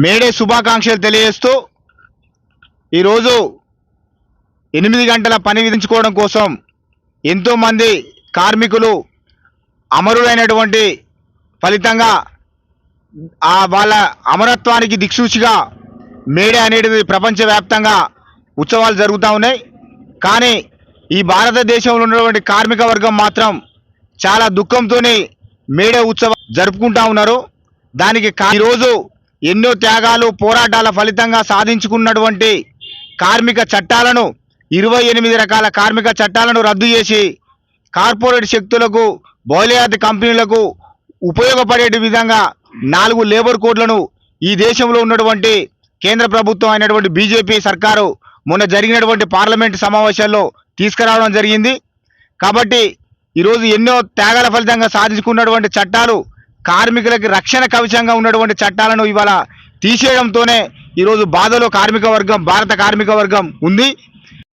May Day శుభాకాంక్షలు తెలియజేస్తూ ఈరోజు 8 గంటల పని విధించుకోవడం కోసం ఎంతోమంది కార్మికులు అమరులైనటువంటి ఫలితంగా వాళ్ళ అమరత్వానికి దిక్సూచిగా మేడే అనేది ప్రపంచవ్యాప్తంగా ఉత్సవాలు జరుగుతూ ఉన్నాయి. కానీ ఈ భారతదేశంలో ఉన్నటువంటి కార్మిక వర్గం మాత్రం చాలా దుఃఖంతోనే మేడే ఉత్సవం జరుపుకుంటూ ఉన్నారు. దానికి ఈరోజు ఎన్నో త్యాగాలు పోరాటాల ఫలితంగా సాధించుకున్నటువంటి కార్మిక చట్టాలను 28 రకాల కార్మిక చట్టాలను రద్దు చేసి కార్పొరేట్ శక్తులకు బహుళజాతి కంపెనీలకు ఉపయోగపడే విధంగా 4 లేబర్ కోడ్లను ఈ దేశంలో ఉన్నటువంటి కేంద్ర ప్రభుత్వం అయినటువంటి బీజేపీ సర్కారు మొన్న జరిగినటువంటి పార్లమెంట్ సమావేశాల్లో తీసుకురావడం జరిగింది. కాబట్టి ఈరోజు ఎన్నో త్యాగాల ఫలితంగా సాధించుకున్నటువంటి చట్టాలు కార్మికులకి రక్షణ కవచంగా ఉన్నటువంటి చట్టాలను ఇవాళ తీసేయడంతోనే ఈరోజు బాధలో భారత కార్మిక వర్గం ఉంది.